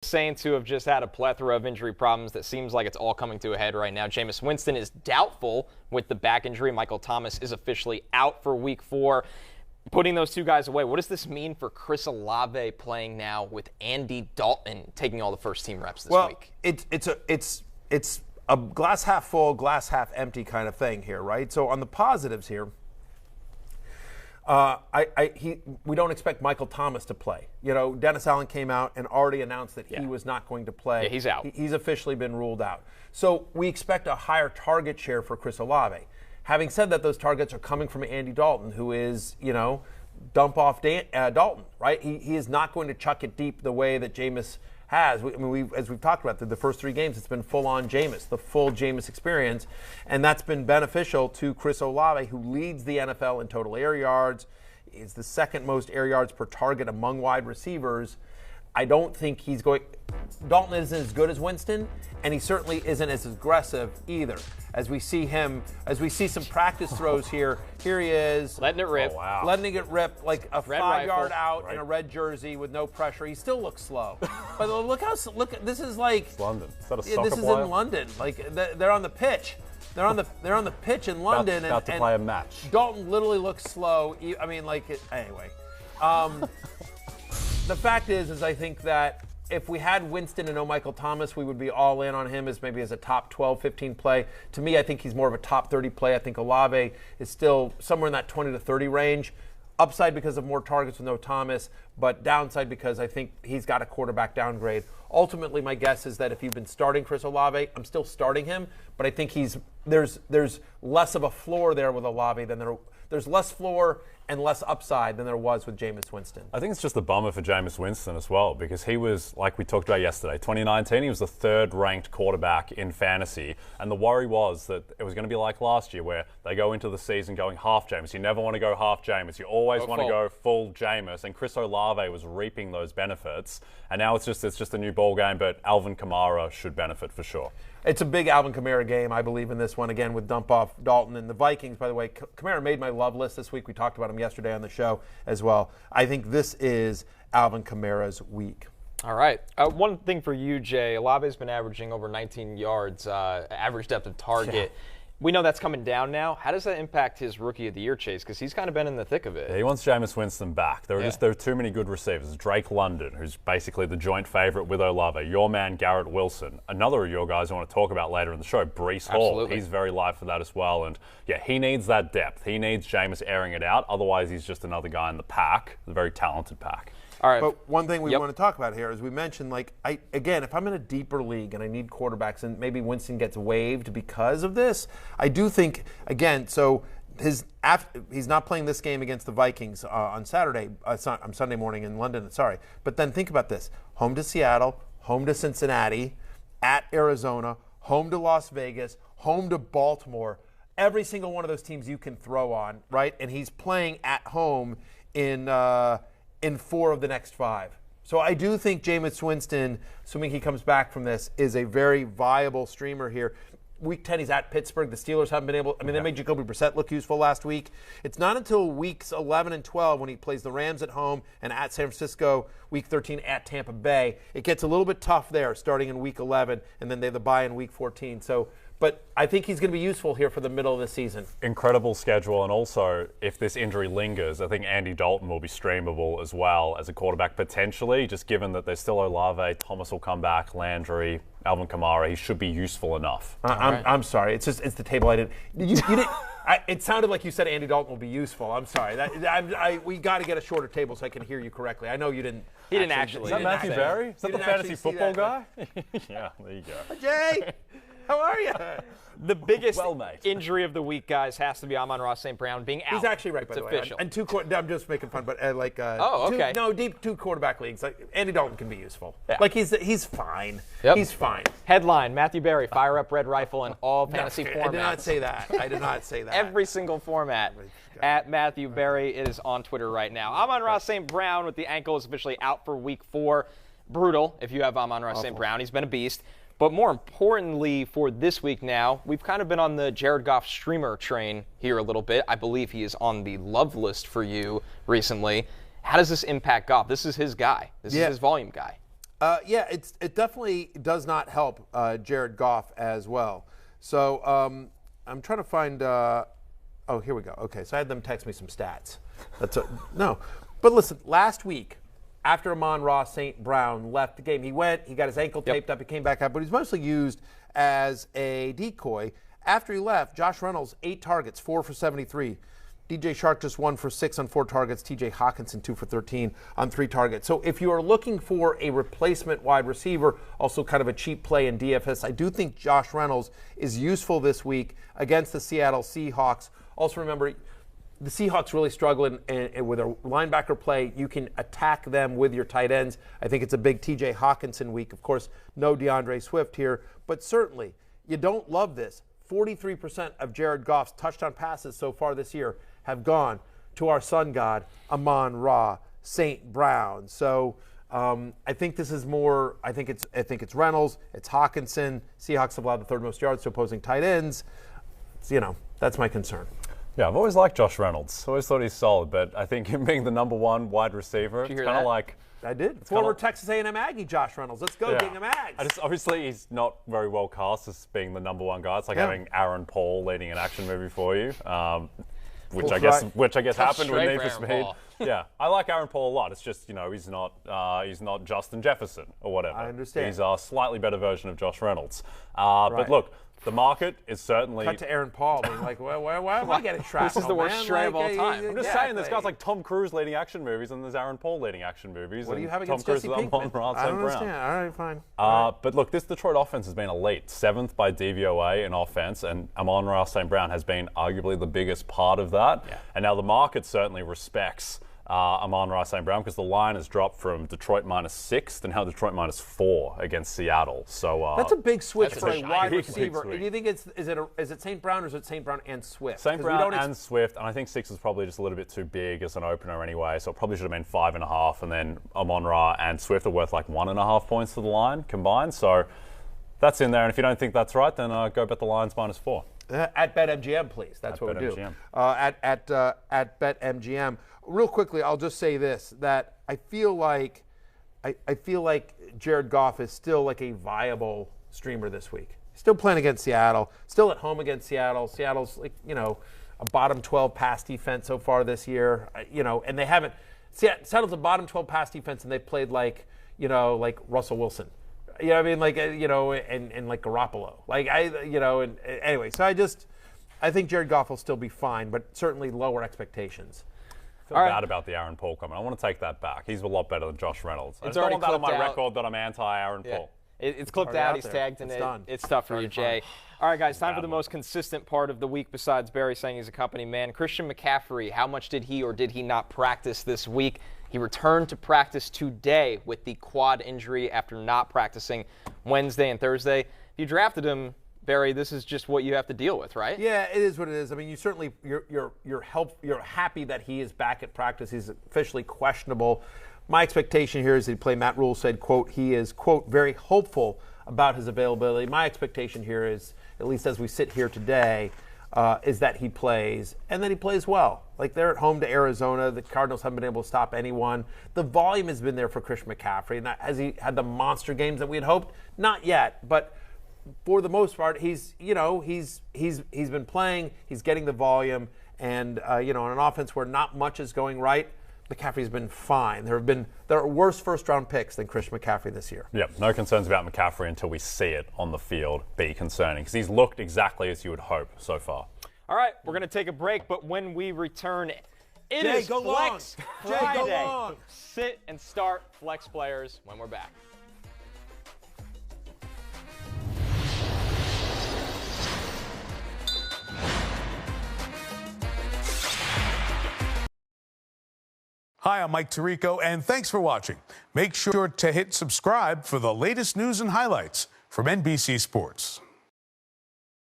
Saints, who have just had a plethora of injury problems that seems like it's all coming to a head right now. Jameis Winston is doubtful with the back injury. Michael Thomas is officially out for Week 4. Putting those two guys away, what does this mean for Chris Olave playing now with Andy Dalton taking all the first-team reps this week? It's a glass half full, glass half empty kind of thing here, right? So on the positives here, we don't expect Michael Thomas to play. You know, Dennis Allen came out and already announced that he was not going to play. Yeah, he's out. He's officially been ruled out. So we expect a higher target share for Chris Olave. Having said that, those targets are coming from Andy Dalton, who is, dump off Dalton, right? He is not going to chuck it deep the way that Jameis has. As we've talked about, through the first 3 games, it's been full-on Jameis, the full Jameis experience, and that's been beneficial to Chris Olave, who leads the NFL in total air yards, is the second most air yards per target among wide receivers. I don't think he's going – Dalton isn't as good as Winston, and he certainly isn't as aggressive either. As we see some practice throws here he is. Letting it rip. Oh, wow. Letting it rip like a Red 5-yard out right. in a red jersey with no pressure. He still looks slow. But look, this is like – It's London. Is that a yeah, soccer this is player? in London. Like, they're on the pitch. They're on the pitch in London. About to play a match. Dalton literally looks slow. Anyway. The fact is I think that if we had Winston and no Michael Thomas, we would be all in on him as a top 12, 15 play. To me, I think he's more of a top 30 play. I think Olave is still somewhere in that 20 to 30 range. Upside because of more targets with no Thomas, but downside because I think he's got a quarterback downgrade. Ultimately, my guess is that if you've been starting Chris Olave, I'm still starting him, but I think there's less of a floor there with Olave than there's less floor and less upside than there was with Jameis Winston. I think it's just a bummer for Jameis Winston as well, because he was, like we talked about yesterday, 2019, he was the 3rd-ranked quarterback in fantasy, and the worry was that it was going to be like last year where they go into the season going half Jameis. You never want to go half Jameis. You always want to go full Jameis, and Chris Olave was reaping those benefits, and now it's just a new ball game, but Alvin Kamara should benefit for sure. It's a big Alvin Kamara game, I believe, in this one, again, with dump-off Dalton. And the Vikings, by the way, Kamara made my love list this week. We talked about him yesterday on the show as well. I think this is Alvin Kamara's week. All right. One thing for you, Jay. Olave's been averaging over 19 yards, average depth of target. Yeah. We know that's coming down now. How does that impact his Rookie of the Year chase? Because he's kind of been in the thick of it. Yeah, he wants Jameis Winston back. There are too many good receivers. Drake London, who's basically the joint favorite with Olave. Your man, Garrett Wilson. Another of your guys I want to talk about later in the show, Breece Hall. Absolutely. He's very live for that as well. And yeah, he needs that depth. He needs Jameis airing it out. Otherwise, he's just another guy in the pack, a very talented pack. All right. But one thing we want to talk about here is we mentioned, if I'm in a deeper league and I need quarterbacks and maybe Winston gets waived because of this, I do think, again, so he's not playing this game against the Vikings on Sunday morning in London, sorry. But then think about this. Home to Seattle, home to Cincinnati, at Arizona, home to Las Vegas, home to Baltimore. Every single one of those teams you can throw on, right? And he's playing at home in 4 of the next 5. So I do think Jameis Winston, assuming he comes back from this, is a very viable streamer here. Week 10, he's at Pittsburgh. The Steelers haven't been able – they made Jacoby Brissett look useful last week. It's not until weeks 11 and 12 when he plays the Rams at home and at San Francisco, week 13 at Tampa Bay. It gets a little bit tough there starting in week 11, and then they have the bye in week 14. But I think he's going to be useful here for the middle of the season. Incredible schedule, and also if this injury lingers, I think Andy Dalton will be streamable as well as a quarterback potentially, just given that there's still Olave, Thomas will come back, Landry, Alvin Kamara. He should be useful enough. I'm sorry. It's the table I didn't. You didn't. It sounded like you said Andy Dalton will be useful. I'm sorry. We got to get a shorter table so I can hear you correctly. I know you didn't. He didn't actually. Is that Matthew Berry? Is that the fantasy football guy? Yeah, there you go. Jay, how are you? The biggest injury of the week, guys, has to be Amon-Ra St. Brown being out. He's actually right, by the way. Official. And I'm just making fun, but okay. Deep 2 quarterback leagues. Andy Dalton can be useful. Yeah. he's fine. Yep. He's fine. Headline: Matthew Berry, fire up red rifle in all fantasy formats. I did not say that. I did not say that. Every single format. At Matthew Berry, it is on Twitter right now. Amon-Ra St. Brown with the ankle is officially out for week 4. Brutal if you have Amon-Ra St. Brown. He's been a beast. But more importantly for this week now, we've kind of been on the Jared Goff streamer train here a little bit. I believe he is on the love list for you recently. How does this impact Goff? This is his guy. This is his volume guy. Yeah, it definitely does not help Jared Goff as well. So I'm trying to find. Oh, here we go. Okay, so I had them text me some stats. No, but listen, last week after Amon-Ra St. Brown left the game, he got his ankle taped up, he came back up, but he's mostly used as a decoy. After he left, Josh Reynolds 8 targets, 4 for 73. DJ Shark just 1 for 6 on 4 targets. TJ Hawkinson 2 for 13 on 3 targets. So if you are looking for a replacement wide receiver, also kind of a cheap play in DFS, I do think Josh Reynolds is useful this week against the Seattle Seahawks. Also remember, the Seahawks really struggle with a linebacker play. You can attack them with your tight ends. I think it's a big TJ Hawkinson week. Of course, no DeAndre Swift here, but certainly you don't love this. 43% of Jared Goff's touchdown passes so far this year have gone to our sun god, Amon-Ra St. Brown. So I think this is more. I think it's Reynolds, it's Hawkinson. Seahawks have allowed the 3rd most yards to opposing tight ends. That's my concern. Yeah, I've always liked Josh Reynolds. Always thought he's solid, but I think him being the #1 wide receiver, it's kind of like. I did. Former Texas A&M Aggie Josh Reynolds. Let's go, King of Ags. Obviously, he's not very well cast as being the #1 guy. It's like having Aaron Paul leading an action movie for you, which I guess happened with Need for Speed. Yeah, I like Aaron Paul a lot. It's just he's not Justin Jefferson or whatever. I understand. He's a slightly better version of Josh Reynolds. But look. The market is certainly. Cut to Aaron Paul being like, why am I getting shrapnel? This is the worst stray of all time. I'm just saying, there's guys like Tom Cruise leading action movies, and there's Aaron Paul leading action movies. What do you have against Tom Jesse Cruise Pinkman? I don't understand. All right, fine. But look, this Detroit offense has been elite. 7th by DVOA in offense, and Amon-Ra St. Brown has been arguably the biggest part of that. Yeah. And now the market certainly respects Amon-Ra St. Brown because the line has dropped from Detroit -6 to now Detroit -4 against Seattle. So that's a big switch for a wide big receiver. Do you think is it St. Brown or is it St. Brown and Swift? St. Brown and Swift, and I think 6 is probably just a little bit too big as an opener anyway. So it probably should have been 5.5, and then Amon-Ra and Swift are worth like 1.5 points to the line combined. So that's in there, and if you don't think that's right, then go bet the Lions -4. At BetMGM, please. That's what we do. At BetMGM. Real quickly, I'll just say this: that I feel like Jared Goff is still like a viable streamer this week. Still playing against Seattle. Still at home against Seattle. Seattle's like a bottom 12 pass defense so far this year. And they haven't. Seattle's a bottom 12 pass defense, and they played like Russell Wilson. You know what I mean? Like, and like Garoppolo. Anyway, so I think Jared Goff will still be fine, but certainly lower expectations. I feel bad about the Aaron Paul comment. I want to take that back. He's a lot better than Josh Reynolds. I don't want that on my record that I'm anti-Aaron Paul. It's clipped out. He's tagged in it. It's tough for you, Jay. All right, guys, time for the most consistent part of the week besides Barry saying he's a company man. Christian McCaffrey, how much did he or did he not practice this week? He returned to practice today with the quad injury after not practicing Wednesday and Thursday. If you drafted him, Barry, this is just what you have to deal with, right? Yeah, it is what it is. I mean, you're happy that he is back at practice. He's officially questionable. My expectation here is that he play. Matt Rule said, quote, he is, quote, very hopeful about his availability. My expectation here is, at least as we sit here today, is that he plays and that he plays well. Like, they're at home to Arizona. The Cardinals haven't been able to stop anyone. The volume has been there for Christian McCaffrey. Now, has he had the monster games that we had hoped? Not yet, but for the most part, he's been playing. He's getting the volume, and on an offense where not much is going right, McCaffrey's been fine. There are worse first-round picks than Christian McCaffrey this year. Yep, no concerns about McCaffrey until we see it on the field be concerning, because he's looked exactly as you would hope so far. All right, we're going to take a break, but when we return, it is Flex Friday. Jay, go long. Sit and start Flex players when we're back. Hi, I'm Mike Tirico, and thanks for watching. Make sure to hit subscribe for the latest news and highlights from NBC Sports.